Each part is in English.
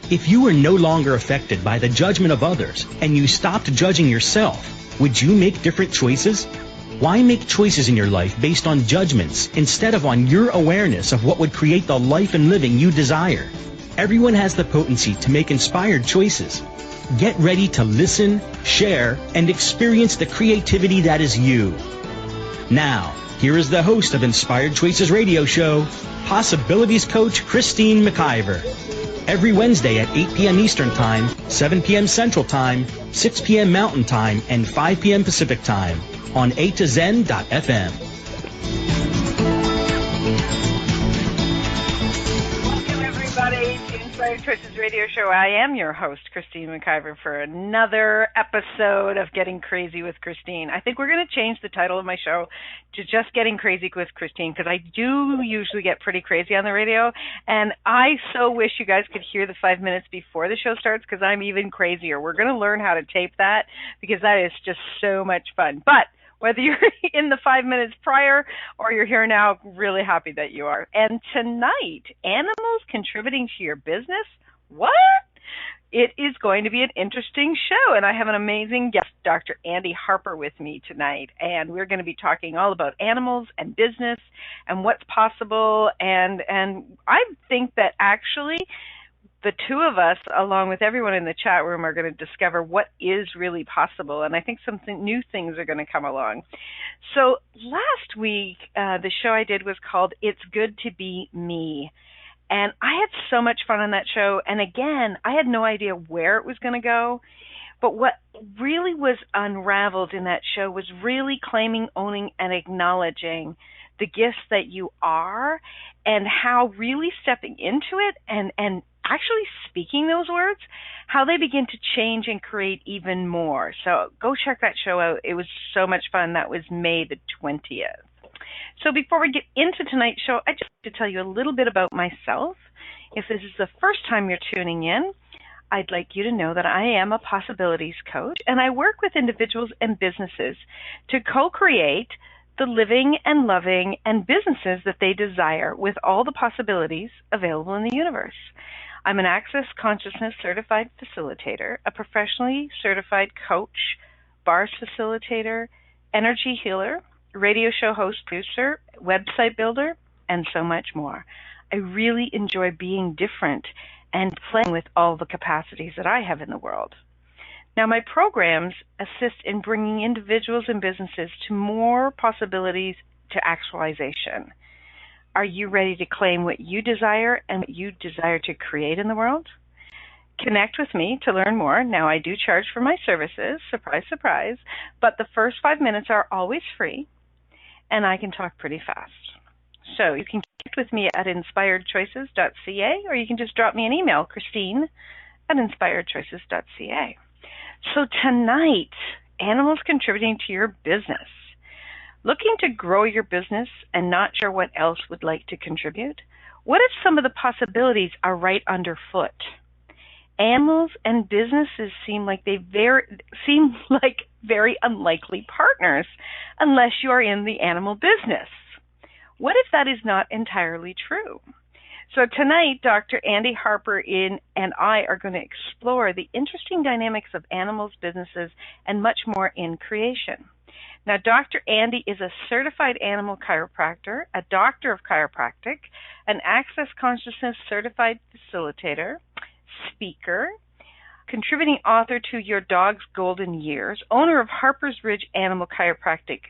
If you were no longer affected by the judgment of others and you stopped judging yourself, would you make different choices? Why make choices in your life based on judgments instead of on your awareness of what would create the life and living you desire? Everyone has the potency to make inspired choices. Get ready to listen, share, and experience the creativity that is you. Now, here is the host of Inspired Choices Radio Show, Possibilities Coach Christine McIver. Every Wednesday at 8 p.m. Eastern Time, 7 p.m. Central Time, 6 p.m. Mountain Time, and 5 p.m. Pacific Time on A2Zen.fm. Welcome, everybody, to Inspired Choices Radio Show. I am your host, Christine McIver, for another episode of Getting Crazy with Christine. I think we're going to change the title of my show to just Getting Crazy with Christine, because I do usually get pretty crazy on the radio, and I so wish you guys could hear the 5 minutes before the show starts, because I'm even crazier. We're going to learn how to tape that, because that is just so much fun. But whether you're in the 5 minutes prior or you're here now, really happy that you are. And tonight, animals contributing to your business? What? It is going to be an interesting show, and I have an amazing guest, Dr. Andi Harper, with me tonight, and we're going to be talking all about animals and business and what's possible, and I think that actually the two of us, along with everyone in the chat room, are going to discover what is really possible, and I think some new things are going to come along. So last week, the show I did was called It's Good to Be Me, and I had so much fun on that show, and again, I had no idea where it was going to go, but what really was unraveled in that show was really claiming, owning, and acknowledging the gifts that you are, and how really stepping into it and actually speaking those words, how they begin to change and create even more. So go check that show out. It was so much fun. That was May the 20th. So before we get into tonight's show, I just want to tell you a little bit about myself. If this is the first time you're tuning in, I'd like you to know that I am a possibilities coach, and I work with individuals and businesses to co-create the living and loving and businesses that they desire with all the possibilities available in the universe. I'm an Access Consciousness Certified Facilitator, a professionally certified coach, bars facilitator, energy healer, radio show host, producer, website builder, and so much more. I really enjoy being different and playing with all the capacities that I have in the world. Now, my programs assist in bringing individuals and businesses to more possibilities to actualization. Are you ready to claim what you desire and what you desire to create in the world? Connect with me to learn more. Now, I do charge for my services, surprise, surprise, but the first 5 minutes are always free, and I can talk pretty fast. So you can connect with me at inspiredchoices.ca, or you can just drop me an email, Christine@inspiredchoices.ca. So tonight, animals contributing to your business. Looking to grow your business and not sure what else would like to contribute? What if some of the possibilities are right underfoot? Animals and businesses seem like very unlikely partners unless you are in the animal business. What if that is not entirely true? So tonight, Dr. Andi Harper and I are going to explore the interesting dynamics of animals, businesses, and much more in creation. Now, Dr. Andi is a certified animal chiropractor, a doctor of chiropractic, an Access Consciousness certified facilitator, speaker, contributing author to Your Dog's Golden Years, owner of Harper's Ridge Animal Chiropractic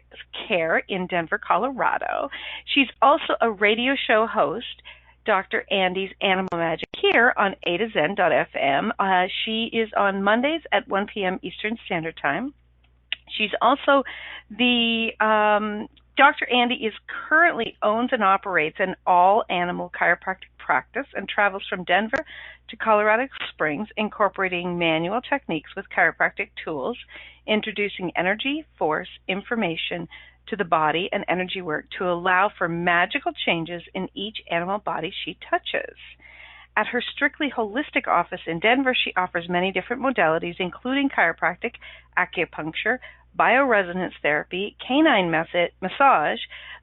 Care in Denver, Colorado. She's also a radio show host, Dr. Andi's Animal Magic, here on A2Zen.fm. She is on Mondays at 1 p.m. Eastern Standard Time. She's also Dr. Andi currently owns and operates an all-animal chiropractic practice and travels from Denver to Colorado Springs, incorporating manual techniques with chiropractic tools, introducing energy, force, information to the body and energy work to allow for magical changes in each animal body she touches. At her strictly holistic office in Denver, she offers many different modalities, including chiropractic, acupuncture, bioresonance therapy, canine massage,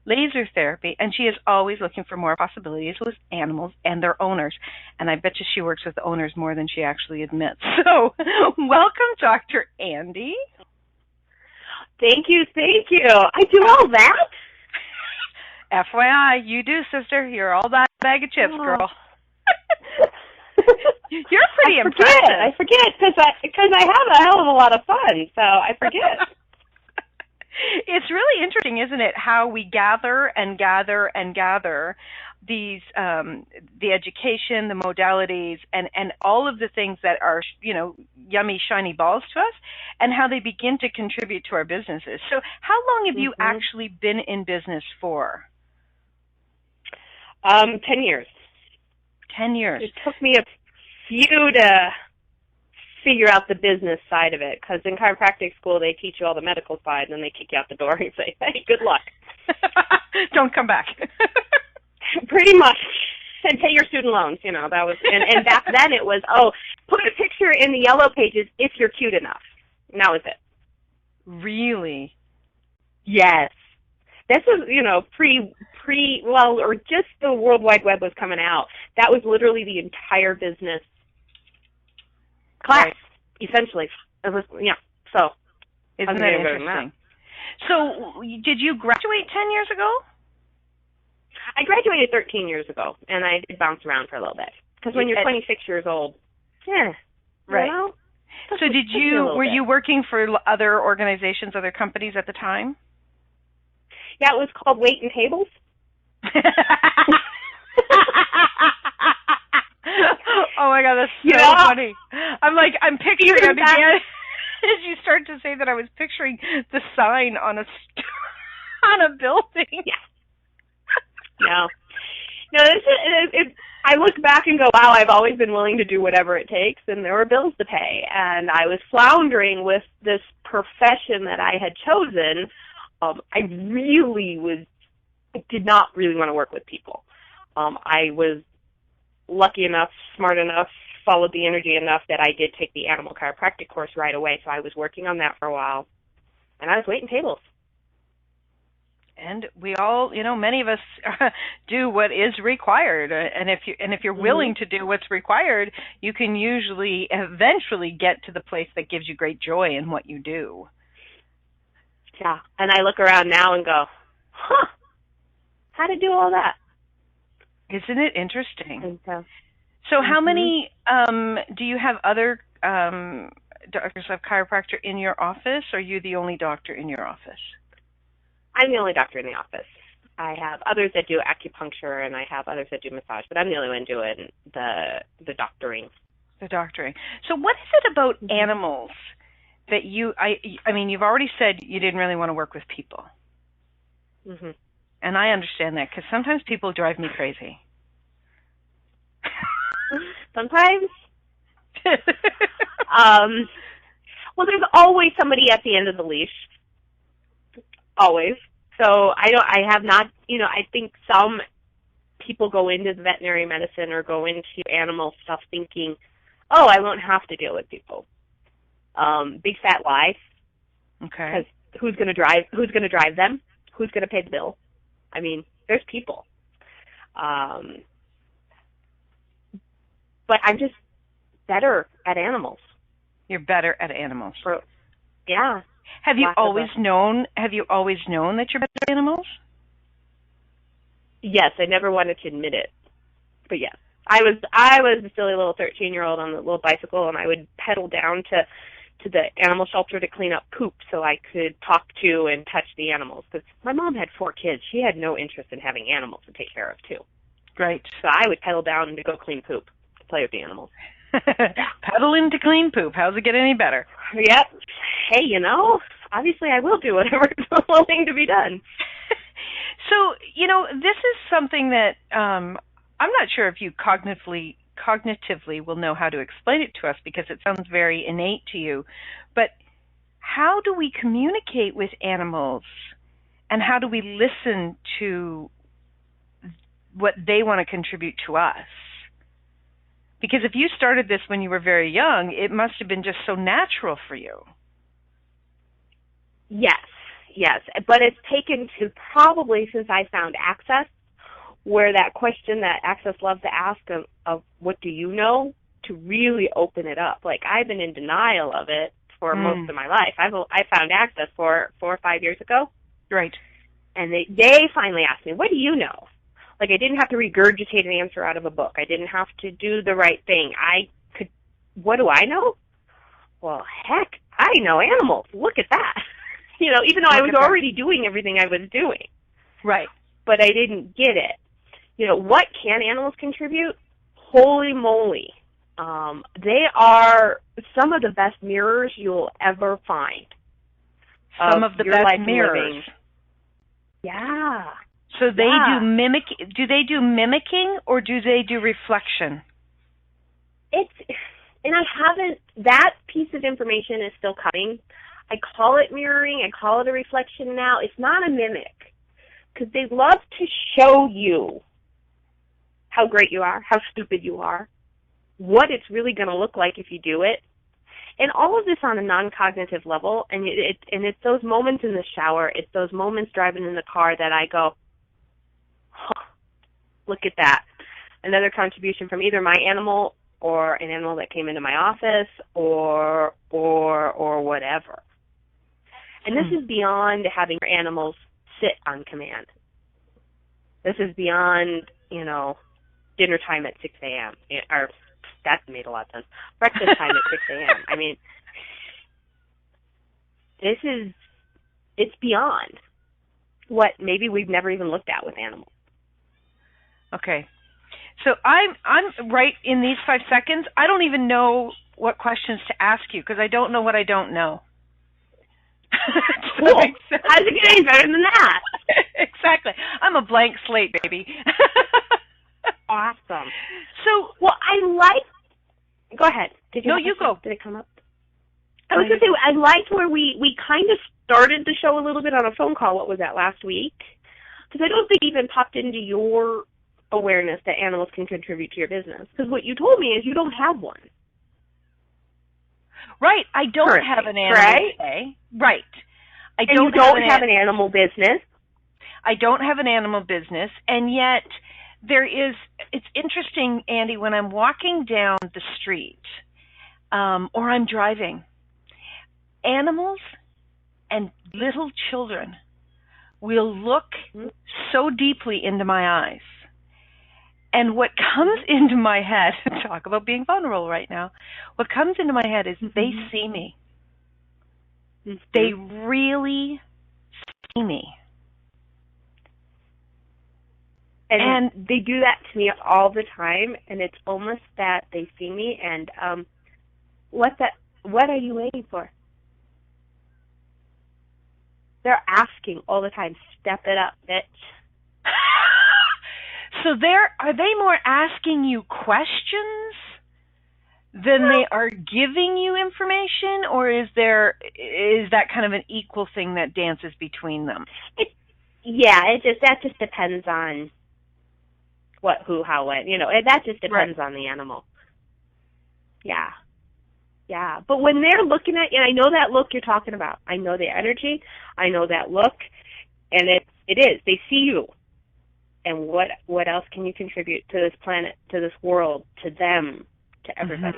laser therapy, and she is always looking for more possibilities with animals and their owners. And I bet you she works with owners more than she actually admits. So welcome, Dr. Andi. Thank you. I do all that? FYI, you do, sister. You're all that bag of chips, girl. You're pretty impressive. I forget because I have a hell of a lot of fun, so I forget. It's really interesting, isn't it, how we gather these the education, the modalities, and all of the things that are, yummy, shiny balls to us, and how they begin to contribute to our businesses. So how long have you actually been in business for? 10 years. 10 years. It took me a few to figure out the business side of it, because in chiropractic school they teach you all the medical side, and then they kick you out the door and say, hey, good luck. Don't come back. Pretty much. And pay your student loans, that was, and back then it was, put a picture in the yellow pages if you're cute enough. And that was it. Really? Yes. This was, or just the World Wide Web was coming out. That was literally the entire business class, essentially. It was, so. Isn't that interesting? So, did you graduate 10 years ago? I graduated 13 years ago, and I did bounce around for a little bit. Because when you're 26 years old, right. So were you working for other organizations, other companies at the time? Yeah, it was called Wait and Tables. Oh my God, that's so funny. I'm picturing it again. As you start to say that, I was picturing the sign on a building. Yeah. No, I look back and go, wow, I've always been willing to do whatever it takes, and there were bills to pay, and I was floundering with this profession that I had chosen. I did not really want to work with people. I was lucky enough, smart enough, followed the energy enough that I did take the animal chiropractic course right away, so I was working on that for a while, and I was waiting tables. And we all, many of us do what is required, and if you're willing to do what's required, you can usually eventually get to the place that gives you great joy in what you do. Yeah, and I look around now and go, how to do all that? Isn't it interesting? So how many, do you have other doctors of chiropractor in your office, or are you the only doctor in your office? I'm the only doctor in the office. I have others that do acupuncture, and I have others that do massage, but I'm the only one doing the doctoring. The doctoring. So what is it about animals that I mean, you've already said you didn't really want to work with people. Mm-hmm. And I understand that, because sometimes people drive me crazy. Sometimes. Well, there's always somebody at the end of the leash. Always. So I have not, I think some people go into the veterinary medicine or go into animal stuff thinking, I won't have to deal with people. Big fat lie. Okay. Because who's going to drive them? Who's going to pay the bill? I mean, there's people. But I'm just better at animals. You're better at animals. Yeah. Have you always known that you're better at animals? Yes, I never wanted to admit it. But yes. I was a silly little 13-year-old on the little bicycle, and I would pedal down to the animal shelter to clean up poop so I could talk to and touch the animals. Because my mom had 4 kids. She had no interest in having animals to take care of, too. Right. So I would pedal down to go clean poop, to play with the animals. Pedaling to clean poop. How's it get any better? Yep. Hey, obviously I will do whatever is willing to be done. So, this is something that I'm not sure if you cognitively will know how to explain it to us, because it sounds very innate to you. But how do we communicate with animals, and how do we listen to what they want to contribute to us? Because if you started this when you were very young, it must have been just so natural for you. Yes. But it's taken to probably since I found Access, where that question that Access loves to ask of what do you know, to really open it up. Like, I've been in denial of it for most of my life. I found Access 4 or 5 years ago. Right. And they finally asked me, what do you know? Like, I didn't have to regurgitate an answer out of a book. I didn't have to do the right thing. What do I know? Well, heck, I know animals. Look at that. Even though I was already doing everything I was doing. Right. But I didn't get it. What can animals contribute? Holy moly. They are some of the best mirrors you'll ever find. Some of the best mirrors. Yeah. So they do they do mimicking or do they do reflection? That piece of information is still coming. I call it mirroring. I call it a reflection now. It's not a mimic because they love to show you how great you are, how stupid you are, what it's really going to look like if you do it. And all of this on a non-cognitive level, and it's those moments in the shower, it's those moments driving in the car that I go, look at that. Another contribution from either my animal or an animal that came into my office or whatever. And this is beyond having your animals sit on command. This is beyond, dinner time at 6 a.m. Or that made a lot of sense. Breakfast time at 6 a.m. I mean, it's beyond what maybe we've never even looked at with animals. Okay. So I'm right in these 5 seconds. I don't even know what questions to ask you because I don't know what I don't know. Cool. How's it getting better than that? Exactly. I'm a blank slate, baby. Awesome. So, go ahead. You go. Did it come up? I was going to say, I liked where we kind of started the show a little bit on a phone call. What was that, last week? Because I don't think it even popped into your awareness that animals can contribute to your business. Because what you told me is you don't have one. Right. I don't have an animal today. Right. You don't have an animal business. I don't have an animal business, and yet it's interesting, Andi, when I'm walking down the street or I'm driving, animals and little children will look so deeply into my eyes. And what comes into my head, talk about being vulnerable right now, what comes into my head is they see me. They really see me. And they do that to me all the time, and it's almost that they see me and what are you waiting for? They're asking all the time, step it up, bitch. So are they more asking you questions than they are giving you information, or is that kind of an equal thing that dances between them? That just depends on what, who, how, when. That just depends on the animal. Yeah. Yeah. But when they're looking at you, and I know that look you're talking about. I know the energy. I know that look. And it is. They see you. And what else can you contribute to this planet, to this world, to them, to everybody?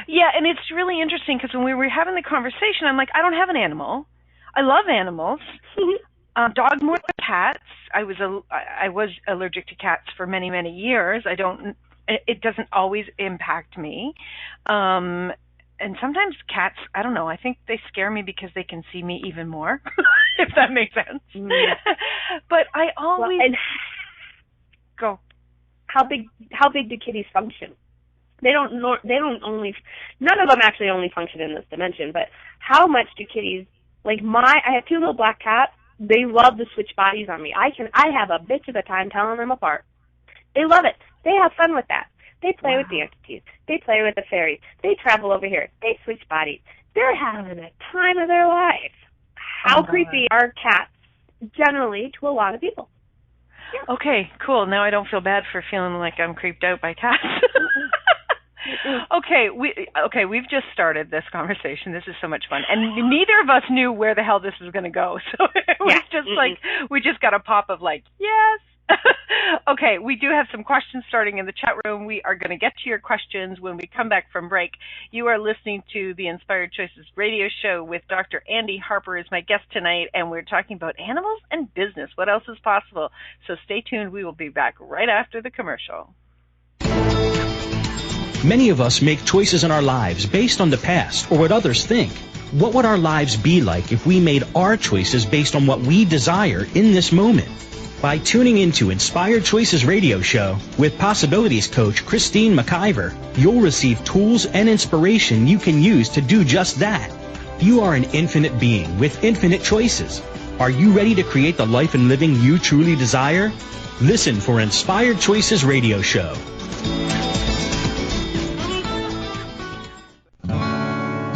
Yeah, and it's really interesting because when we were having the conversation, I'm like, I don't have an animal. I love animals. Dog more than cats. I was allergic to cats for many, many years. It doesn't always impact me. And sometimes cats, I don't know, I think they scare me because they can see me even more, if that makes sense. But I always... Go. How big do kitties function? None of them actually only function in this dimension, but how much do kitties, I have 2 little black cats, they love to switch bodies on me. I have a bitch of a time telling them apart. They love it. They have fun with that. They play with the entities. They play with the fairies. They travel over here. They switch bodies. They're having a time of their life. How creepy are cats generally to a lot of people? Yeah. Okay, cool. Now I don't feel bad for feeling like I'm creeped out by cats. We've just started this conversation. This is so much fun, and neither of us knew where the hell this was going to go. So it was just like we just got a pop of like, yes. Okay, we do have some questions starting in the chat room. We are going to get to your questions when we come back from break. You are listening to the Inspired Choices radio show with Dr. Andi Harper is my guest tonight, and we're talking about animals and business. What else is possible? So stay tuned. We will be back right after the commercial. Many of us make choices in our lives based on the past or what others think. What would our lives be like if we made our choices based on what we desire in this moment? By tuning into Inspired Choices radio show with Possibilities coach Christine McIver, you'll receive tools and inspiration you can use to do just that. You are an infinite being with infinite choices. Are you ready to create the life and living you truly desire? Listen for Inspired Choices radio show.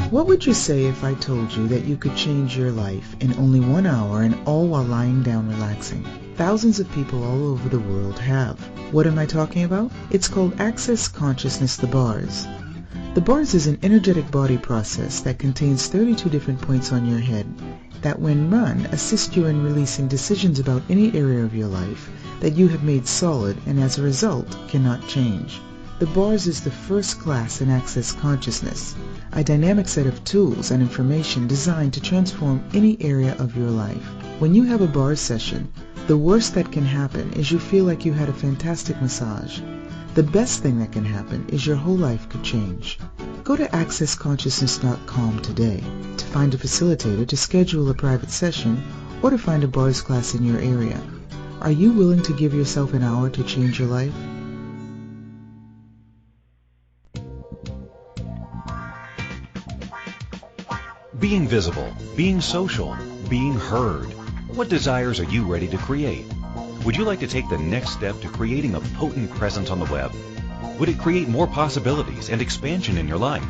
What would you say if I told you that you could change your life in only 1 hour and all while lying down relaxing? Thousands of people all over the world have. What am I talking about? It's called Access Consciousness, the bars. The bars is an energetic body process that contains 32 different points on your head that when run assist you in releasing decisions about any area of your life that you have made solid and as a result cannot change. The bars is the first class in Access Consciousness, a dynamic set of tools and information designed to transform any area of your life. When you have a bars session, the worst that can happen is you feel like you had a fantastic massage. The best thing that can happen is your whole life could change. Go to accessconsciousness.com today to find a facilitator to schedule a private session or to find a bars class in your area. Are you willing to give yourself an hour to change your life? Being visible, being social, being heard. What desires are you ready to create? Would you like to take the next step to creating a potent presence on the web? Would it create more possibilities and expansion in your life?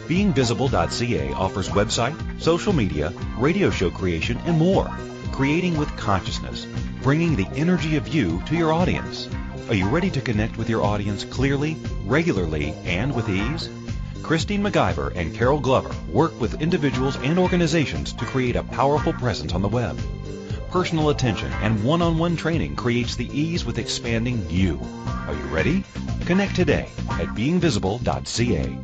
BeingVisible.ca offers website, social media, radio show creation, and more. Creating with consciousness, bringing the energy of you to your audience. Are you ready to connect with your audience clearly, regularly, and with ease? Christine McIver and Carol Glover work with individuals and organizations to create a powerful presence on the web. Personal attention and one-on-one training creates the ease with expanding you. Are you ready? Connect today at beingvisible.ca.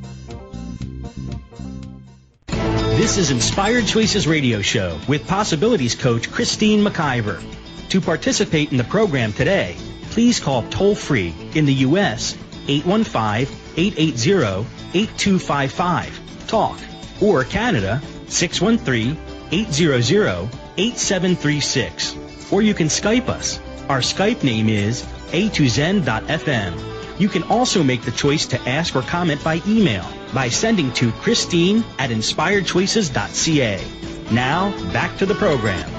This is Inspired Choices radio show with Possibilities coach Christine McIver. To participate in the program today, please call toll-free in the U.S. 815-880-8255, TALK, or Canada, 613-800-8736. Or you can Skype us. Our Skype name is a2zen.fm. You can also make the choice to ask or comment by email by sending to Christine@inspiredchoices.ca. Now, back to the program.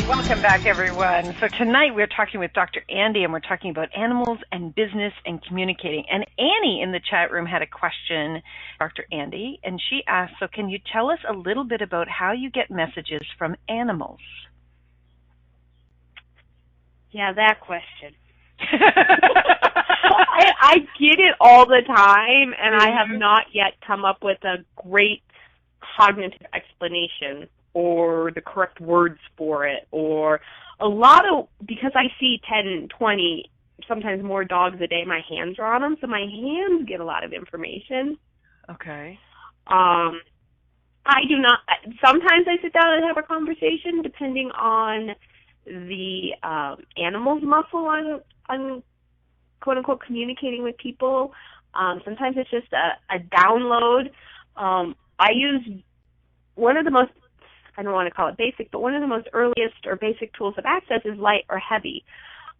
Welcome back, everyone. So tonight we're talking with Dr. Andi, and we're talking about animals and business and communicating. And Annie in the chat room had a question, Dr. Andi, and she asked, so can you tell us a little bit about how you get messages from animals? Yeah, that question. I get it all the time, and I have not yet come up with a great cognitive explanation or the correct words for it, or a lot of, because I see 10, 20, sometimes more dogs a day, my hands are on them, so my hands get a lot of information. Okay. I do not, sometimes I sit down and have a conversation depending on the animal's muscle on quote-unquote communicating with people. Sometimes it's just a download. I use one of the most, I don't want to call it basic, but one of the most earliest or basic tools of access is light or heavy.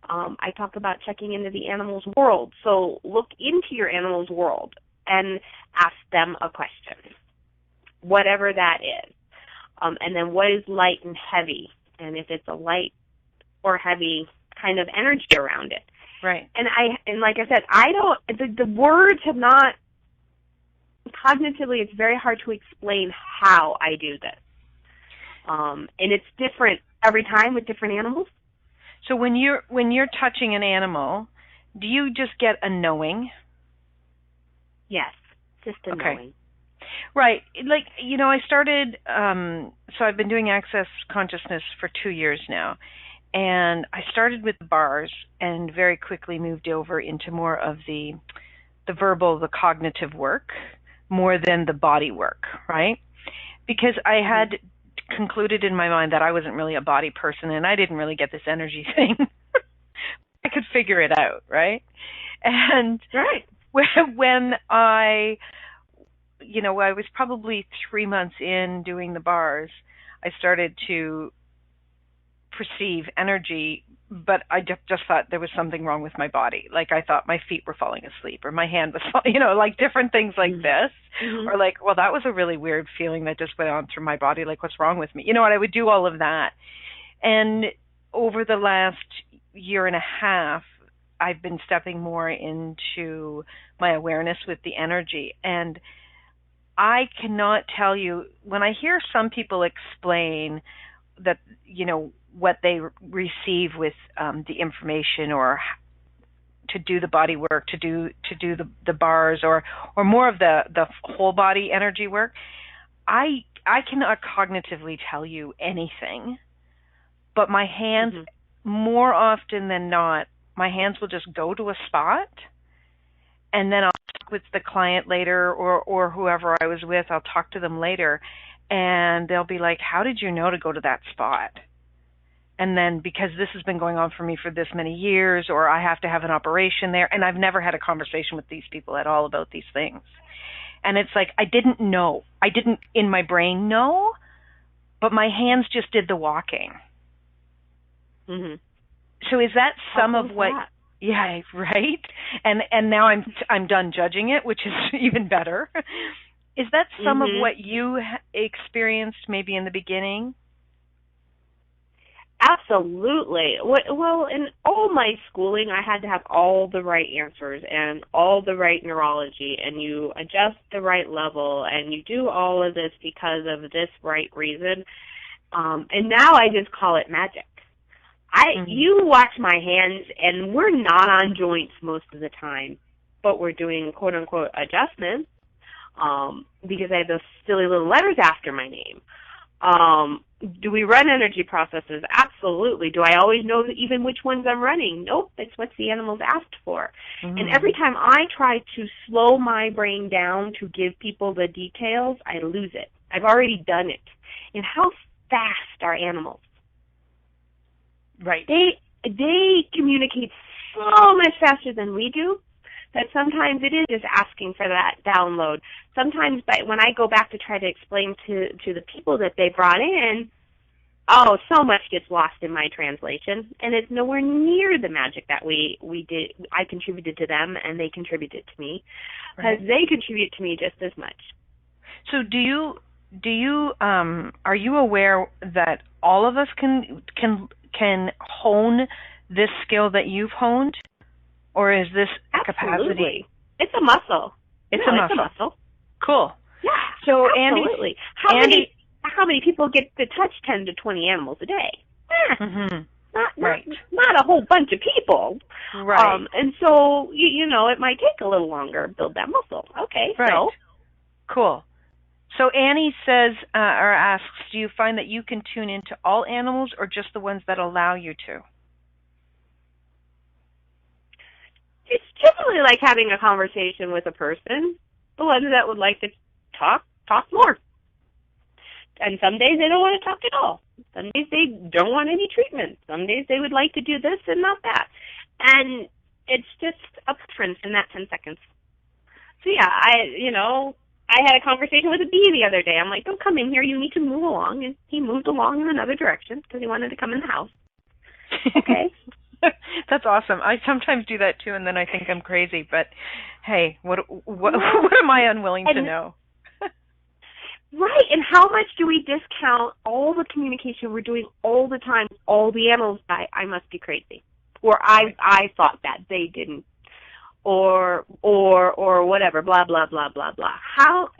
I talk about checking into the animal's world. So look into your animal's world and ask them a question, whatever that is. And then what is light and heavy? And if it's a light or heavy kind of energy around it. Right. And like I said, the words have not, cognitively, it's very hard to explain how I do this. And it's different every time with different animals. So when you're touching an animal, do you just get a knowing? Yes, just a knowing. Right. Like, I started, so I've been doing Access Consciousness for 2 years now. And I started with the bars and very quickly moved over into more of the verbal, the cognitive work, more than the body work, right? Because I had concluded in my mind that I wasn't really a body person and I didn't really get this energy thing. I could figure it out, right? And when I was probably 3 months in doing the bars, I started to perceive energy, but I just thought there was something wrong with my body. Like I thought my feet were falling asleep or my hand was falling, like different things like this. Or like, well, that was a really weird feeling that just went on through my body. Like, what's wrong with me? I would do all of that. And over the last year and a half, I've been stepping more into my awareness with the energy. And I cannot tell you, when I hear some people explain that, what they receive with the information, or to do the body work, to do the bars, or more of the whole body energy work, I cannot cognitively tell you anything. But my hands, more often than not, my hands will just go to a spot, and then I'll talk with the client later, or whoever I was with, I'll talk to them later, and they'll be like, how did you know to go to that spot? And then, because this has been going on for me for this many years, or I have to have an operation there, and I've never had a conversation with these people at all about these things. And it's like, I didn't know. I didn't in my brain know, but my hands just did the walking. So is that some of what... That? Yeah, right? And now I'm done judging it, which is even better. Is that some of what you experienced maybe in the beginning? Absolutely. Well, in all my schooling, I had to have all the right answers and all the right neurology, and you adjust the right level, and you do all of this because of this right reason. And now I just call it magic. You watch my hands, and we're not on joints most of the time, but we're doing quote-unquote adjustments because I have those silly little letters after my name. Do we run energy processes? Absolutely. Do I always know even which ones I'm running? Nope. It's what the animals asked for. And every time I try to slow my brain down to give people the details, I lose it. I've already done it. And how fast are animals? Right. They communicate so much faster than we do that sometimes it is just asking for that download. Sometimes when I go back to try to explain to the people that they brought in, so much gets lost in my translation, and it's nowhere near the magic that we did. I contributed to them, and they contributed to me, because they contribute to me just as much. So do you are you aware that all of us can hone this skill that you've honed, or is this capacity? It's a muscle. It's a muscle. Cool. Yeah. So absolutely. How many people get to touch 10 to 20 animals a day? Not a whole bunch of people. Right. And so it might take a little longer to build that muscle. Okay. Right. So. Cool. So Annie says, or asks, do you find that you can tune into all animals or just the ones that allow you to? It's generally like having a conversation with a person, the ones that would like to talk more. And some days they don't want to talk at all. Some days they don't want any treatment. Some days they would like to do this and not that. And it's just a preference in that 10 seconds. So yeah, I had a conversation with a bee the other day. I'm like, don't come in here. You need to move along. And he moved along in another direction because he wanted to come in the house. Okay. That's awesome. I sometimes do that too, and then I think I'm crazy. But hey, what am I unwilling to know? Right. And how much do we discount all the communication we're doing all the time? All the animals die. I must be crazy, or I thought that they didn't. Or whatever, blah, blah, blah, blah, blah. How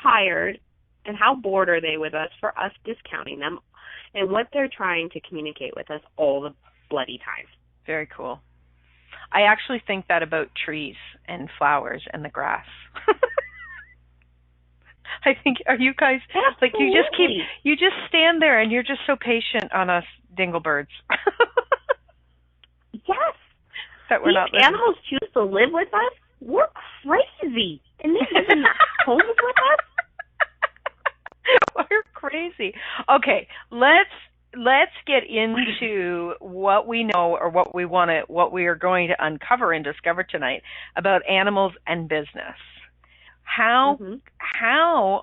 tired and how bored are they with us for us discounting them and what they're trying to communicate with us all bloody time. Very cool. I actually think that about trees and flowers and the grass. I think, are you guys, Absolutely. like, you just stand there and you're just so patient on us dinglebirds. Yes. That we're not living. Animals choose to live with us. We're crazy. And they live in homes with us. We're crazy. Okay, let's get into what we know, or what we are going to uncover and discover tonight about animals and business. How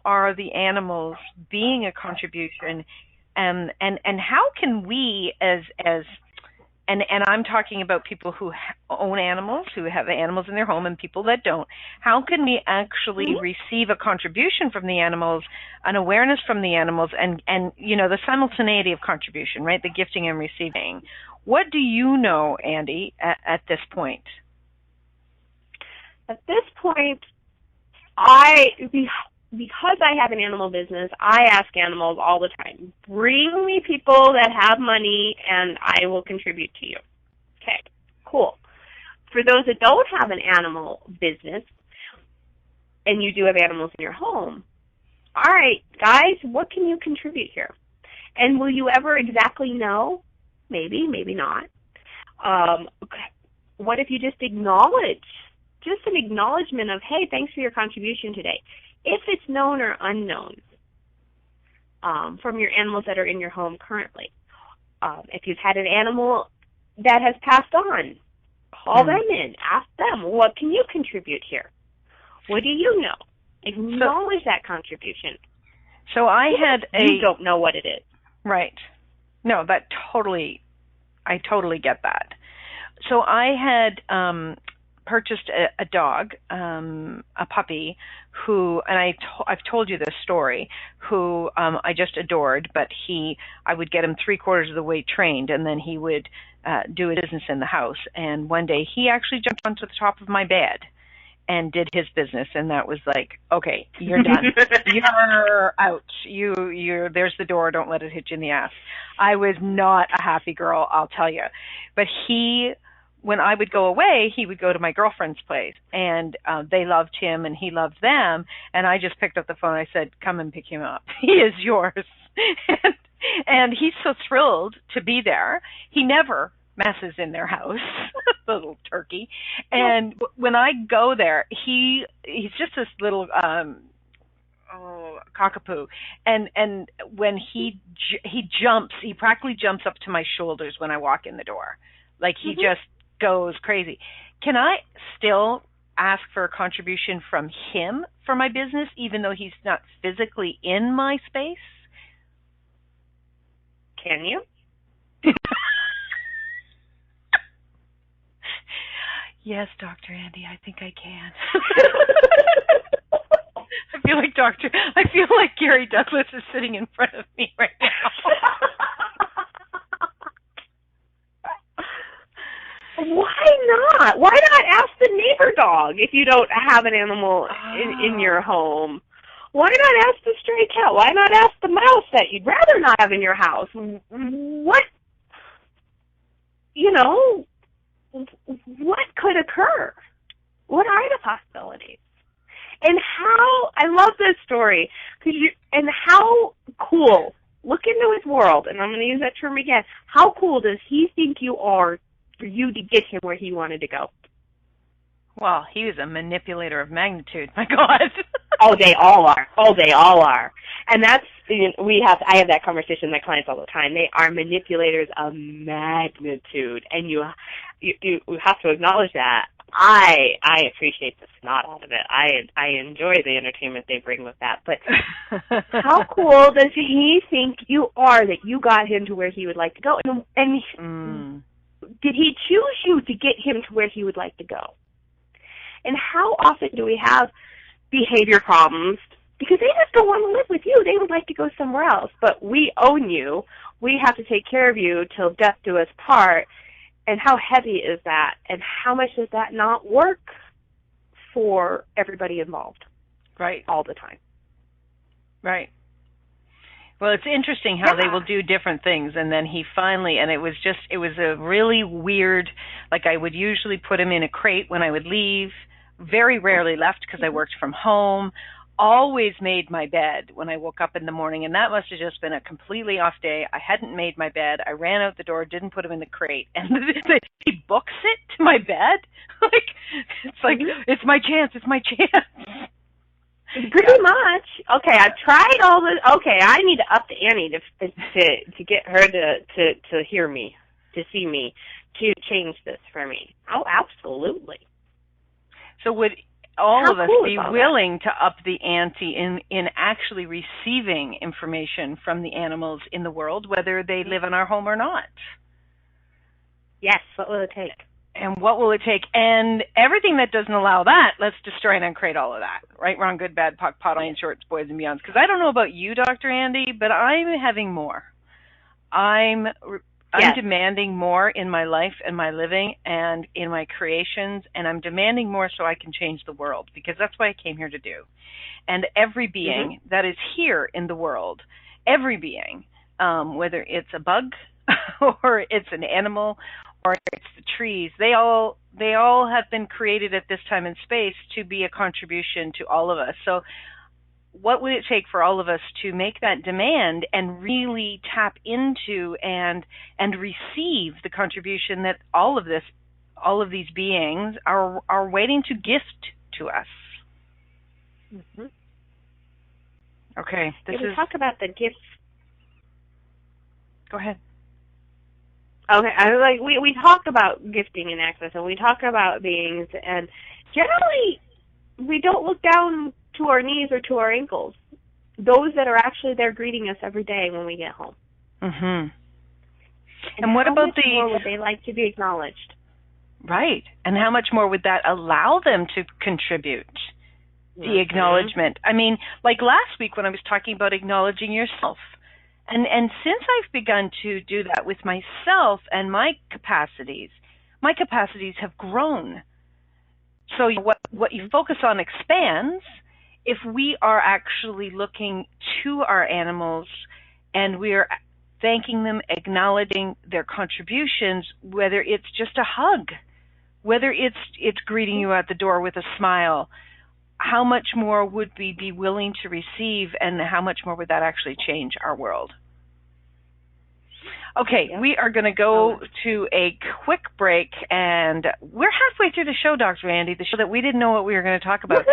are the animals being a contribution, and how can we as and I'm talking about people who own animals, who have animals in their home, and people that don't. How can we actually receive a contribution from the animals, an awareness from the animals, and the simultaneity of contribution, right? The gifting and receiving. What do you know, Andi, at this point? At this point, because I have an animal business, I ask animals all the time, bring me people that have money and I will contribute to you. Okay, cool. For those that don't have an animal business and you do have animals in your home, all right, guys, what can you contribute here? And will you ever exactly know? Maybe, maybe not. What if you just acknowledge, just an acknowledgement of, hey, thanks for your contribution today. If it's known or unknown from your animals that are in your home currently. If you've had an animal that has passed on, call them in, ask them, what can you contribute here? What do you know? Acknowledge that contribution. So I had You don't know what it is. Right. No, I totally get that. So I had purchased a dog, a puppy, who, and I've told you this story, who I just adored, but I would get him 3/4 of the way trained, and then he would do his business in the house. And one day he actually jumped onto the top of my bed and did his business, and that was like, okay, you're done. You're out. You're there's the door. Don't let it hit you in the ass. I was not a happy girl, I'll tell you. But when I would go away, he would go to my girlfriend's place, and they loved him and he loved them. And I just picked up the phone. I said, come and pick him up. He is yours. and he's so thrilled to be there. He never messes in their house, the little turkey. And when I go there, he's just this little cockapoo. And when he jumps, he practically jumps up to my shoulders when I walk in the door. Like he just goes crazy. Can I still ask for a contribution from him for my business, even though he's not physically in my space? Can you? Yes, Dr. Andi, I think I can. I feel like Gary Douglas is sitting in front of me right now. Why not? Why not ask the neighbor dog if you don't have an animal in your home? Why not ask the stray cat? Why not ask the mouse that you'd rather not have in your house? What could occur? What are the possibilities? And I love this story, and how cool, look into his world, and I'm going to use that term again, how cool does he think you are for you to get him where he wanted to go? Well, he was a manipulator of magnitude, my God. Oh, they all are. And that's, I have that conversation with my clients all the time. They are manipulators of magnitude, and you have to acknowledge that. I appreciate the snot out of it. I enjoy the entertainment they bring with that. But how cool does he think you are that you got him to where he would like to go? And did he choose you to get him to where he would like to go? And how often do we have behavior problems because they just don't want to live with you? They would like to go somewhere else. But we own you. We have to take care of you till death do us part. And how heavy is that? And how much does that not work for everybody involved? Right. All the time. Right. Well, it's interesting how they will do different things, and then he finally, and it was a really weird, like I would usually put him in a crate when I would leave, very rarely left because I worked from home, always made my bed when I woke up in the morning, and that must have just been a completely off day. I hadn't made my bed. I ran out the door, didn't put him in the crate, and he books it to my bed. It's my chance, it's my chance. Pretty much. Okay, I've tried all this. Okay, I need to up the ante to get her to hear me, to see me, to change this for me. Oh, absolutely. So would all of us be willing to up the ante in actually receiving information from the animals in the world, whether they live in our home or not? Yes, what will it take? And what will it take? And everything that doesn't allow that, let's destroy and uncreate all of that. Right, wrong, good, bad, POC, pot, iron, shorts, boys, and beyonds. Because I don't know about you, Dr. Andi, but I'm having more. I'm demanding more in my life and my living and in my creations, and I'm demanding more so I can change the world, because that's what I came here to do. And every being that is here in the world, every being, whether it's a bug or it's an animal or it's the trees, they all have been created at this time and space to be a contribution to all of us. So what would it take for all of us to make that demand and really tap into and receive the contribution that all of these beings are waiting to gift to us? Mm-hmm. Okay, we talk about the gifts. Go ahead. Okay, we talk about gifting and access, and we talk about beings, and generally we don't look down to our knees or to our ankles. Those that are actually there greeting us every day when we get home. Mm-hmm. And what about how much more would they like to be acknowledged? Right. And how much more would that allow them to contribute? The acknowledgement. I mean, like last week when I was talking about acknowledging yourself. And since I've begun to do that with myself and my capacities have grown. So what you focus on expands. If we are actually looking to our animals and we are thanking them, acknowledging their contributions, whether it's just a hug, whether it's greeting you at the door with a smile, how much more would we be willing to receive, and how much more would that actually change our world? Okay, we are going to go to a quick break, and we're halfway through the show, Dr. Andi, the show that we didn't know what we were going to talk about.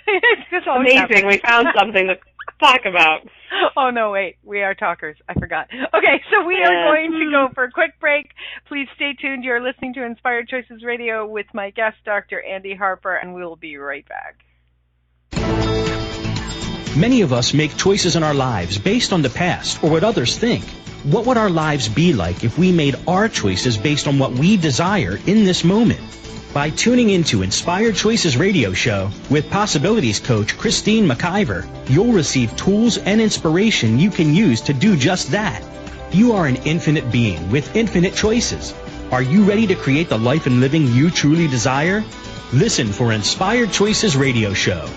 It's amazing. We found something to talk about. Oh, no, wait. We are talkers. I forgot. Okay, so we are going to go for a quick break. Please stay tuned. You're listening to Inspired Choices Radio with my guest, Dr. Andi Harper, and we'll be right back. Many of us make choices in our lives based on the past or what others think. What would our lives be like if we made our choices based on what we desire in this moment? By tuning into Inspired Choices Radio Show with Possibilities Coach Christine McIver, you'll receive tools and inspiration you can use to do just that. You are an infinite being with infinite choices. Are you ready to create the life and living you truly desire? Listen for Inspired Choices Radio Show.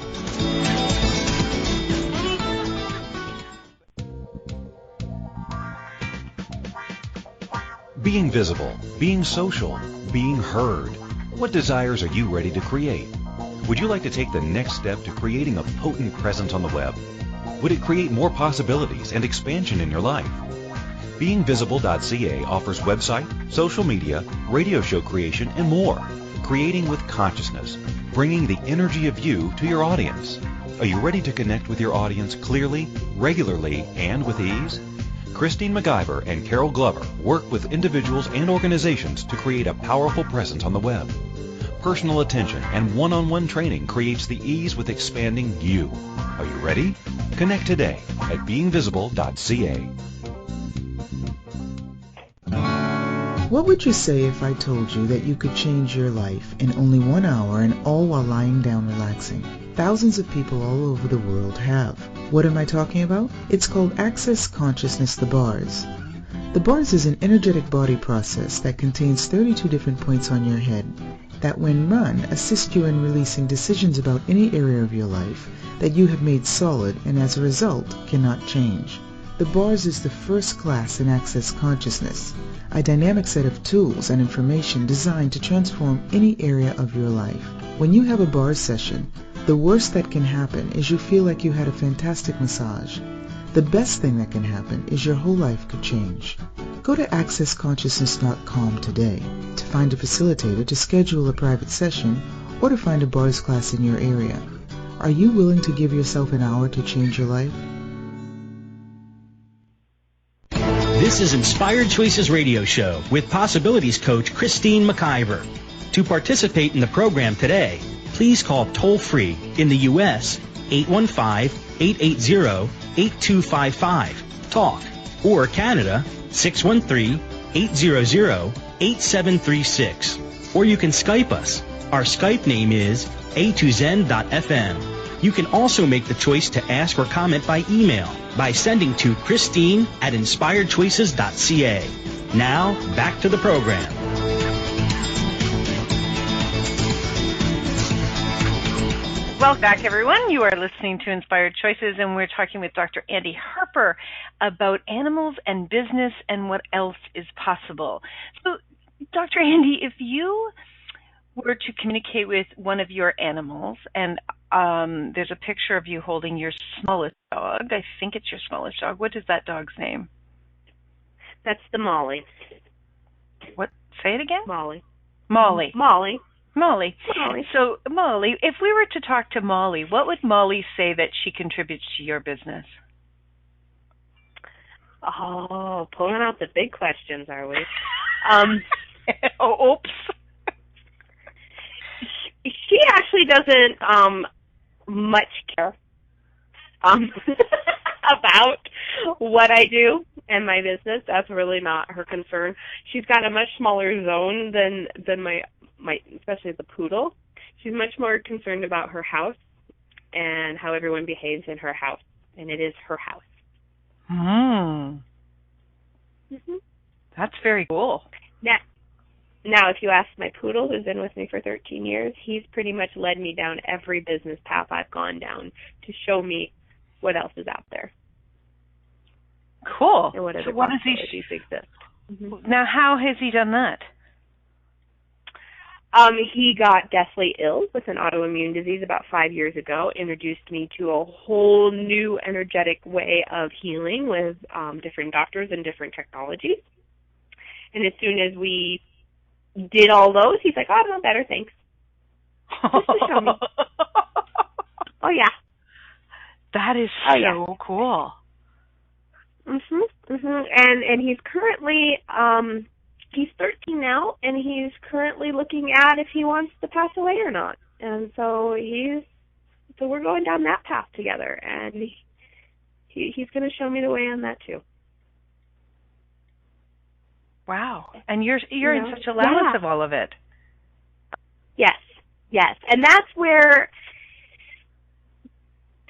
Being visible, being social, being heard. What desires are you ready to create? Would you like to take the next step to creating a potent presence on the web? Would it create more possibilities and expansion in your life? BeingVisible.ca offers website, social media, radio show creation, and more. Creating with consciousness, bringing the energy of you to your audience. Are you ready to connect with your audience clearly, regularly, and with ease? Christine McIver and Carol Glover work with individuals and organizations to create a powerful presence on the web. Personal attention and one-on-one training creates the ease with expanding you. Are you ready? Connect today at beingvisible.ca. What would you say if I told you that you could change your life in only 1 hour and all while lying down relaxing? Thousands of people all over the world have. What am I talking about? It's called Access Consciousness, the bars. The bars is an energetic body process that contains 32 different points on your head. that when run, assist you in releasing decisions about any area of your life that you have made solid and as a result cannot change. The bars is the first class in Access Consciousness, a dynamic set of tools and information designed to transform any area of your life. When you have a bars session, the worst that can happen is you feel like you had a fantastic massage. The best thing that can happen is your whole life could change. Go to accessconsciousness.com today to find a facilitator to schedule a private session or to find a bars class in your area. Are you willing to give yourself an hour to change your life? This is Inspired Choices Radio Show with Possibilities Coach Christine McIver. To participate in the program today, please call toll-free in the U.S. 815-880-8255, TALK, or Canada 613-800-8736. Or you can Skype us. Our Skype name is a2zen.fm. You can also make the choice to ask or comment by email by sending to Christine@inspiredchoices.ca. Now, back to the program. Welcome back, everyone. You are listening to Inspired Choices, and we're talking with Dr. Andi Harper about animals and business and what else is possible. So, Dr. Andi, if you were to communicate with one of your animals, and there's a picture of you holding your smallest dog. I think it's your smallest dog. What is that dog's name? That's the Molly. What? Say it again? Molly. Molly. Molly. Molly. Molly. So, Molly, if we were to talk to Molly, what would Molly say that she contributes to your business? Oh, pulling out the big questions, are we? Oh, oops. She actually doesn't much care about what I do and my business. That's really not her concern. She's got a much smaller zone than my especially the poodle. She's much more concerned about her house and how everyone behaves in her house, and it is her house. That's very cool. Now, if you ask my poodle, who's been with me for 13 years, he's pretty much led me down every business path I've gone down to show me what else is out there. Cool. And what other what does possibilities exist. Now, how has he done that? He got deathly ill with an autoimmune disease about 5 years ago, introduced me to a whole new energetic way of healing with different doctors and different technologies. And as soon as we did all those, he's like, oh, no, better, thanks. Just to show me. Oh, yeah. That is so cool. And he's currently, he's 13 now, and he's currently looking at if he wants to pass away or not. And so we're going down that path together, and he's going to show me the way on that too. Wow. And you're in such allowance of all of it. Yes. And that's where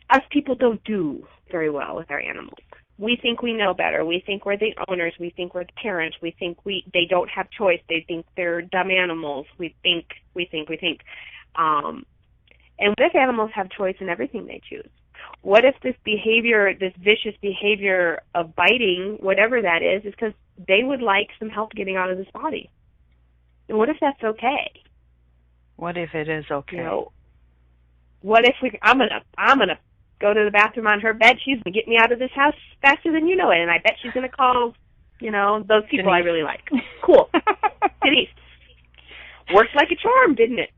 us people don't do very well with our animals. We think we know better. We think we're the owners. We think we're the parents. We think they don't have choice. They think they're dumb animals. We think. And what if animals have choice in everything they choose? What if this behavior, this vicious behavior of biting, whatever that is because they would like some help getting out of this body? And what if that's okay? What if it is okay? What if I'm gonna go to the bathroom on her bed? She's gonna get me out of this house faster than you know it, and I bet she's gonna call, those people Denise. I really like. Cool. Denise. Worked like a charm, didn't it?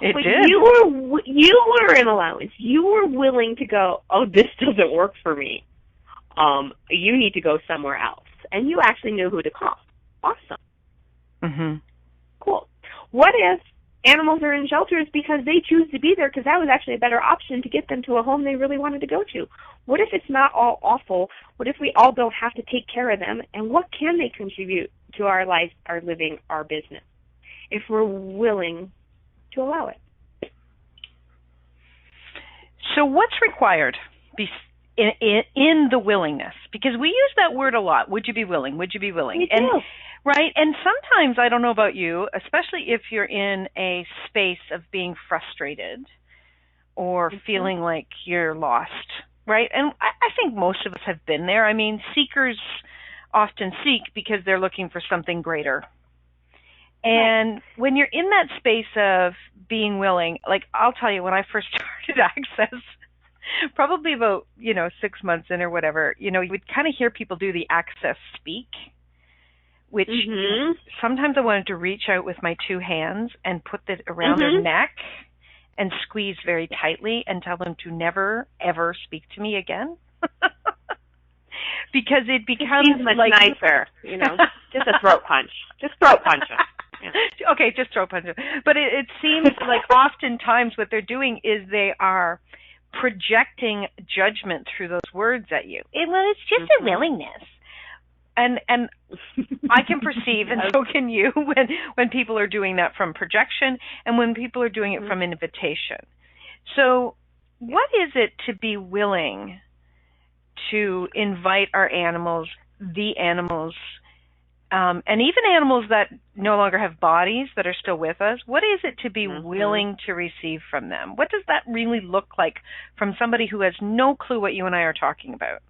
It but did. You were in allowance. You were willing to go, oh, this doesn't work for me. You need to go somewhere else. And you actually knew who to call. Awesome. Cool. What if animals are in shelters because they choose to be there because that was actually a better option to get them to a home they really wanted to go to? What if it's not all awful? What if we all don't have to take care of them? And what can they contribute to our life, our living, our business, if we're willing to allow it? So what's required in the willingness, because we use that word a lot. Would you be willing? Would you be willing? We and do. Right. And sometimes, I don't know about you, especially if you're in a space of being frustrated or feeling like you're lost, right? And I think most of us have been there. I mean, seekers often seek because they're looking for something greater. And when you're in that space of being willing, like I'll tell you, when I first started Access, probably about, 6 months in or whatever, you would kind of hear people do the Access speak, which sometimes I wanted to reach out with my two hands and put it around their neck and squeeze very tightly and tell them to never, ever speak to me again. Because it becomes much like nicer, just a throat punch. Just throat punch them. Yeah. Okay, just throat punch them. But it seems like oftentimes what they're doing is they are projecting judgment through those words at you. It's just a willingness. And I can perceive, and so can you, when people are doing that from projection and when people are doing it from invitation. So what is it to be willing to invite our animals, the animals, and even animals that no longer have bodies that are still with us? What is it to be willing to receive from them? What does that really look like from somebody who has no clue what you and I are talking about?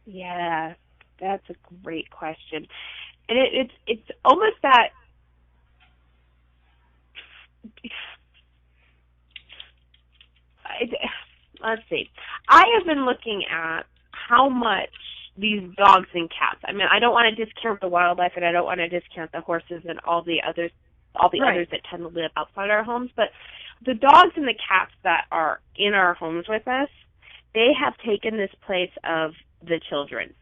Yeah. That's a great question. And it's almost that let's see. I have been looking at how much these dogs and cats. I mean, I don't want to discount the wildlife, and I don't want to discount the horses and all the others that tend to live outside our homes, but the dogs and the cats that are in our homes with us, they have taken this place of the children.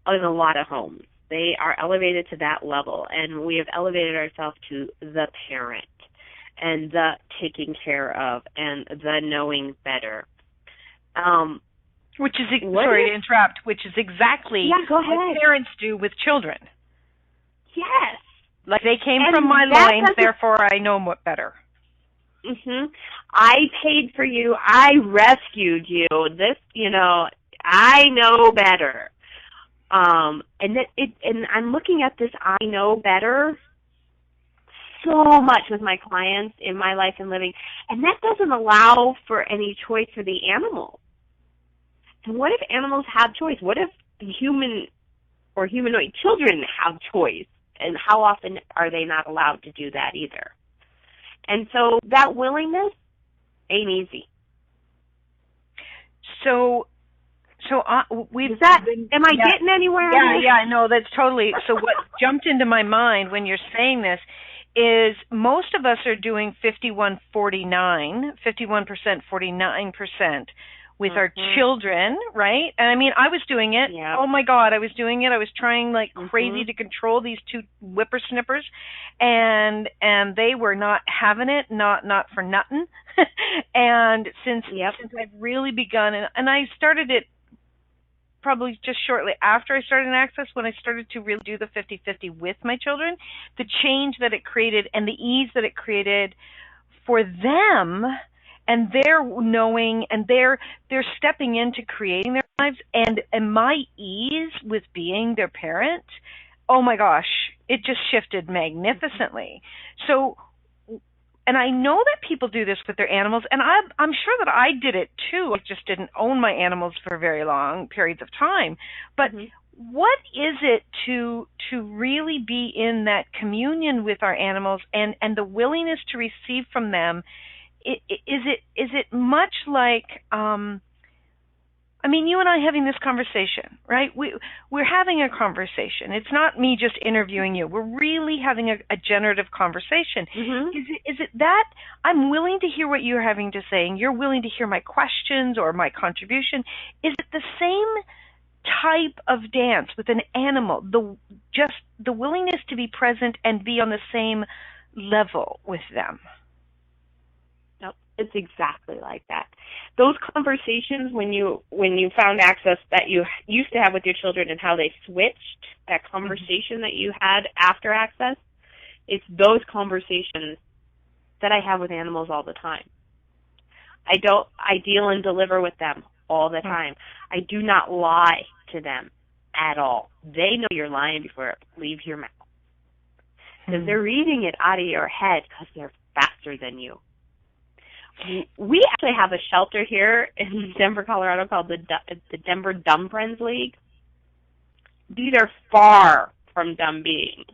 In a lot of homes. They are elevated to that level, and we have elevated ourselves to the parent and the taking care of and the knowing better. Which is, sorry to interrupt, which is exactly what parents do with children. Yes. Like they came from my line, therefore I know what better. I paid for you. I rescued you. This, I know better. And I'm looking at this I know better so much with my clients in my life and living, and that doesn't allow for any choice for the animal. And what if animals have choice? What if human or humanoid children have choice? And how often are they not allowed to do that either? And so that willingness ain't easy. So am I getting anywhere? Yeah, no, that's totally. So what jumped into my mind when you're saying this is most of us are doing 51%, 49% with our children, right? And I mean, I was doing it. Yeah. Oh my God, I was doing it. I was trying like crazy to control these two whippersnippers, and they were not having it, not for nothing. And since I've really begun, and I started it probably just shortly after I started in Access, when I started to really do the 50-50 with my children, the change that it created and the ease that it created for them, and their knowing, and they're stepping into creating their lives, and my ease with being their parent, oh my gosh, it just shifted magnificently. So, and I know that people do this with their animals, and I'm sure that I did it too. I just didn't own my animals for very long periods of time. But what is it to really be in that communion with our animals and the willingness to receive from them? Is it much like I mean, you and I having this conversation, right? We're having a conversation. It's not me just interviewing you. We're really having a generative conversation. Is it that I'm willing to hear what you're having to say, and you're willing to hear my questions or my contribution? Is it the same type of dance with an animal? The willingness to be present and be on the same level with them. It's exactly like that. Those conversations when you found Access that you used to have with your children and how they switched, that conversation that you had after Access, it's those conversations that I have with animals all the time. I deal and deliver with them all the time. I do not lie to them at all. They know you're lying before it leaves your mouth. Because they're reading it out of your head because they're faster than you. We actually have a shelter here in Denver, Colorado called the Denver Dumb Friends League. These are far from dumb beings,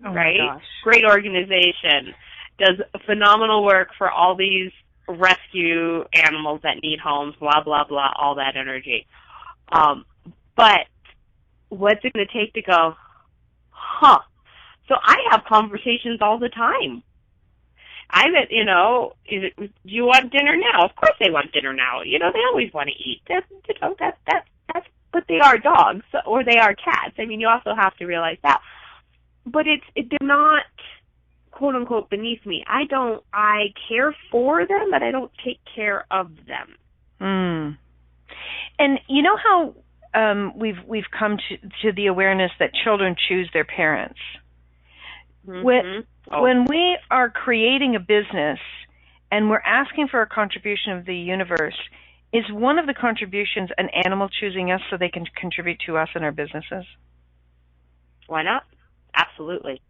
right? My gosh. Great organization. Does phenomenal work for all these rescue animals that need homes, blah, blah, blah, all that energy. But what's it going to take to go, huh? So I have conversations all the time. Do you want dinner now? Of course they want dinner now. They always want to eat. That's but they are dogs or they are cats. I mean, you also have to realize that. But they're not, quote unquote, beneath me. I care for them, but I don't take care of them. And you know how we've come to the awareness that children choose their parents. When we are creating a business and we're asking for a contribution of the universe, is one of the contributions an animal choosing us so they can contribute to us in our businesses? Why not? Absolutely.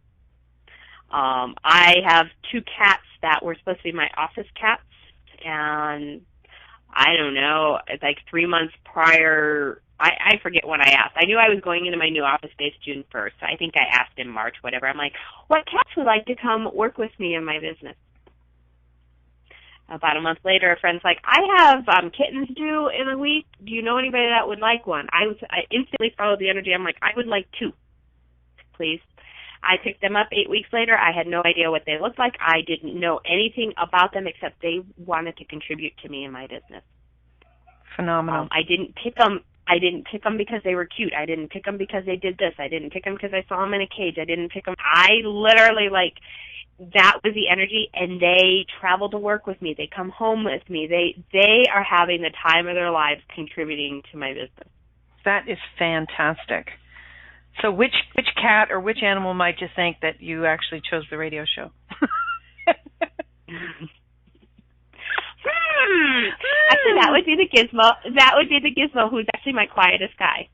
I have 2 cats that were supposed to be my office cats, and I don't know, it's like 3 months prior, I forget when I asked. I knew I was going into my new office space June 1st. So I think I asked in March, whatever. I'm like, what cats would like to come work with me in my business? About a month later, a friend's like, I have kittens due in a week. Do you know anybody that would like one? I instantly followed the energy. I'm like, I would like 2, please. I picked them up 8 weeks later. I had no idea what they looked like. I didn't know anything about them except they wanted to contribute to me in my business. Phenomenal. I didn't pick them because they were cute. I didn't pick them because they did this. I didn't pick them because I saw them in a cage. I didn't pick them. I literally, that was the energy, and they travel to work with me. They come home with me. They are having the time of their lives contributing to my business. That is fantastic. So which cat or which animal might you think that you actually chose the radio show? Actually, that would be the Gizmo. That would be the Gizmo, who's actually my quietest guy.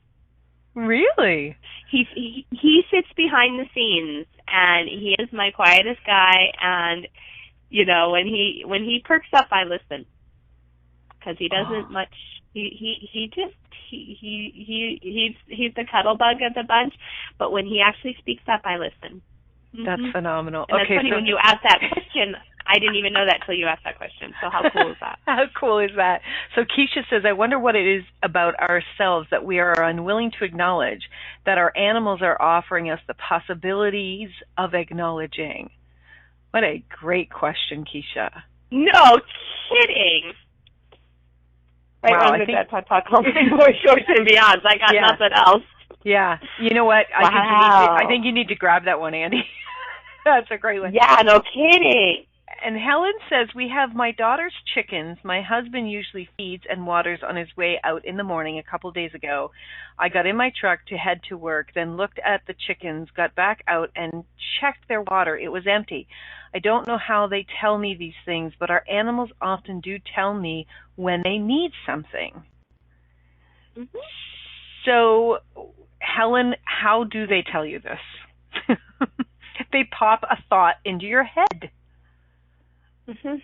Really? He sits behind the scenes, and he is my quietest guy. And when he perks up, I listen, because he doesn't much. He's the cuddle bug of the bunch. But when he actually speaks up, I listen. That's phenomenal. And that's funny, when you asked that question, I didn't even know that till you asked that question. So how cool is that? How cool is that? So Keisha says, I wonder what it is about ourselves that we are unwilling to acknowledge, that our animals are offering us the possibilities of acknowledging. What a great question, Keisha. No kidding. Right, wow, on the Dead Talk Home Voice Shorts and Beyonds. I got nothing else. Yeah. You know what? Wow. I think you need to grab that one, Andi. That's a great one. Yeah, no kidding. And Helen says, we have my daughter's chickens. My husband usually feeds and waters on his way out in the morning. A couple days ago, I got in my truck to head to work, then looked at the chickens, got back out and checked their water. It was empty. I don't know how they tell me these things, but our animals often do tell me when they need something. Mm-hmm. So, Helen, how do they tell you this? They pop a thought into your head. Mm-hmm.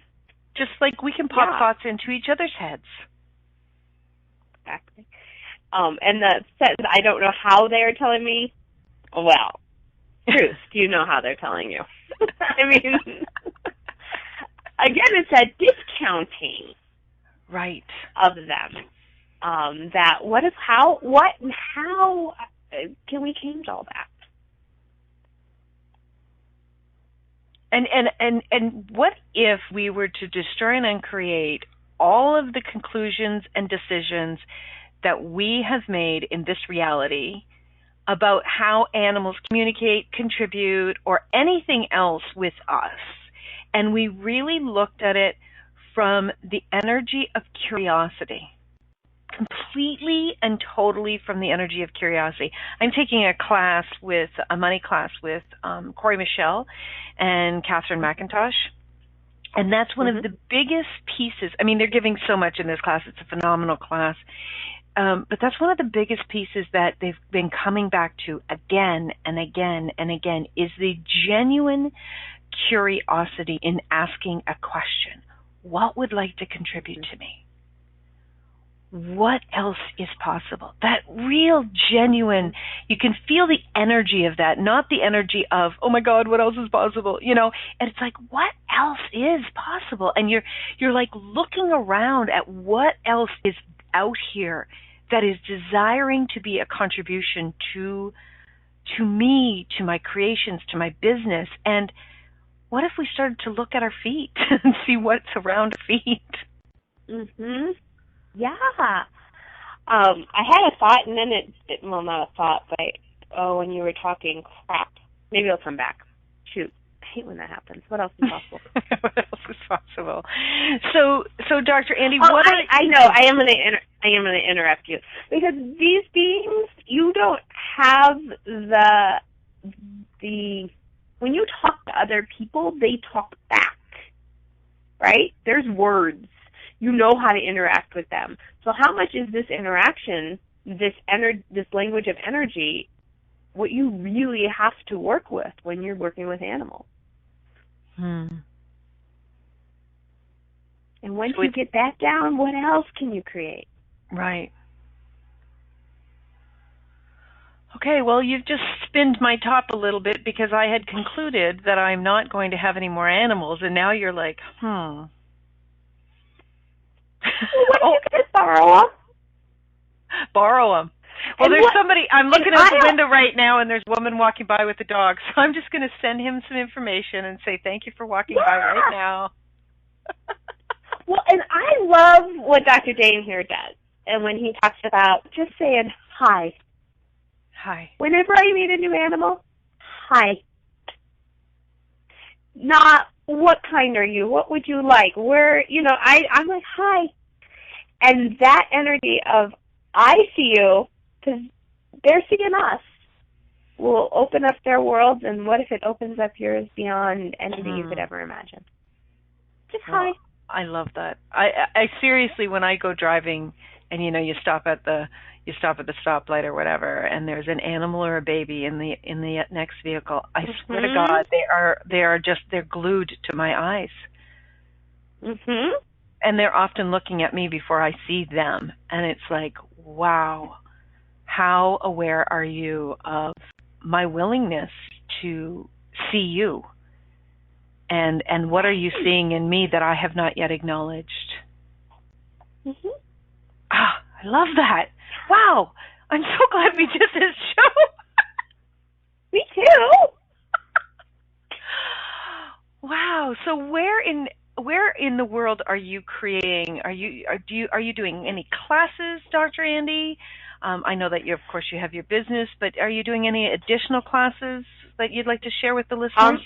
Just like we can pop thoughts into each other's heads. Exactly. And that says, I don't know how they're telling me. Well, truth, do you know how they're telling you? I mean, again, it's that discounting, right, of them. That how can we change all that? And what if we were to destroy and uncreate all of the conclusions and decisions that we have made in this reality about how animals communicate, contribute, or anything else with us, and we really looked at it from the energy of curiosity, completely and totally from the energy of curiosity. I'm taking a money class with Corey Michelle and Catherine McIntosh, And that's one of the biggest pieces. I mean, they're giving so much in this class. It's a phenomenal class. But that's one of the biggest pieces that they've been coming back to again and again and again is the genuine curiosity in asking a question. What would like to contribute to me? What else is possible? That real, genuine, you can feel the energy of that, not the energy of, oh my God, what else is possible? You know, and it's like, what else is possible? And you're like looking around at what else is out here that is desiring to be a contribution to me, to my creations, to my business. And what if we started to look at our feet and see what's around our feet? Yeah. I had a thought, and then it well, not a thought, but when you were talking, crap. Maybe it'll come back. Shoot. I hate when that happens. What else is possible? What else is possible? So Dr. Andi, I know. I am going to interrupt you because these beings, you don't have the when you talk to other people, they talk back, right? There's words. You know how to interact with them. So how much is this interaction, this language of energy, what you really have to work with when you're working with animals? And once you get that down, what else can you create? Right. Okay, well, you've just spinned my top a little bit because I had concluded that I'm not going to have any more animals, and now you're like, Well, what if you could borrow them? Borrow them. Well, there's somebody, I'm looking out the window right now, and there's a woman walking by with a dog, so I'm just going to send him some information and say thank you for walking by right now. Well, and I love what Dr. Dane here does, and when he talks about just saying hi. Hi. Whenever I meet a new animal, hi. Not what kind are you? What would you like? Where, I'm like, hi. And that energy of I see you, because they're seeing us, will open up their worlds, and what if it opens up yours beyond anything you could ever imagine? Just hi. I love that. I seriously, when I go driving, and you stop at the stoplight or whatever, and there's an animal or a baby in the next vehicle, I swear to God, they're glued to my eyes. And they're often looking at me before I see them, and it's like, wow, how aware are you of my willingness to see you? And what are you seeing in me that I have not yet acknowledged? I love that. Wow. I'm so glad we did this show. Me too. Wow. So where in the world are you creating? Are you doing any classes, Dr. Andi? I know that you have your business, but are you doing any additional classes that you'd like to share with the listeners?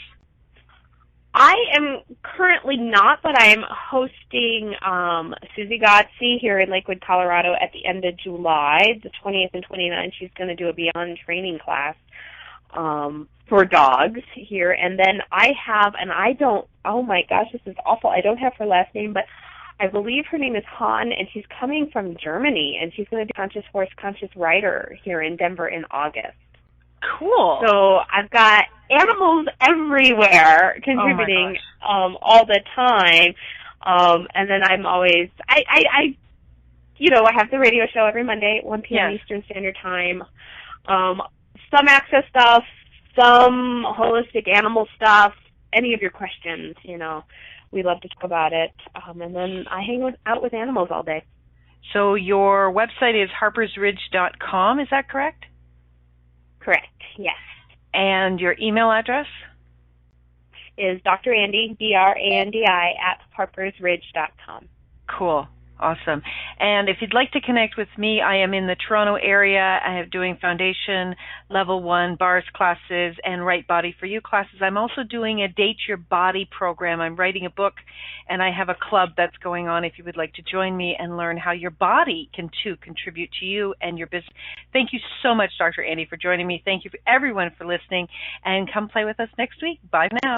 I am currently not, but I'm hosting Susie Godsey here in Lakewood, Colorado at the end of July, the 20th and 29th. She's going to do a Beyond training class for dogs here. And then I have, oh my gosh, this is awful. I don't have her last name, but I believe her name is Han, and she's coming from Germany, and she's going to do Conscious Horse, Conscious Rider here in Denver in August. Cool. So I've got animals everywhere contributing all the time. And then I'm always, I have the radio show every Monday at 1 p.m. Eastern Standard Time. Some access stuff, some holistic animal stuff, any of your questions, we love to talk about it. And then I hang out with animals all day. So your website is harpersridge.com, is that correct? Correct, yes. And your email address? Is Dr. Andi, DRANDI, at harpersridge.com. Cool. Awesome. And if you'd like to connect with me, I am in the Toronto area. I am doing Foundation Level 1 bars classes and Right Body for You classes. I'm also doing a Date Your Body program. I'm writing a book, and I have a club that's going on if you would like to join me and learn how your body can, too, contribute to you and your business. Thank you so much, Dr. Andi, for joining me. Thank you, for everyone, for listening, and come play with us next week. Bye now.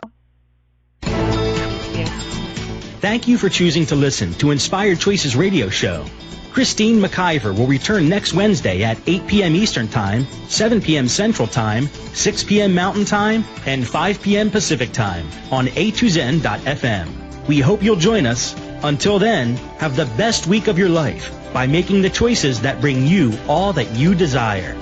Thank you. Thank you for choosing to listen to Inspired Choices Radio Show. Christine McIver will return next Wednesday at 8 p.m. Eastern Time, 7 p.m. Central Time, 6 p.m. Mountain Time, and 5 p.m. Pacific Time on A2Zen.fm. We hope you'll join us. Until then, have the best week of your life by making the choices that bring you all that you desire.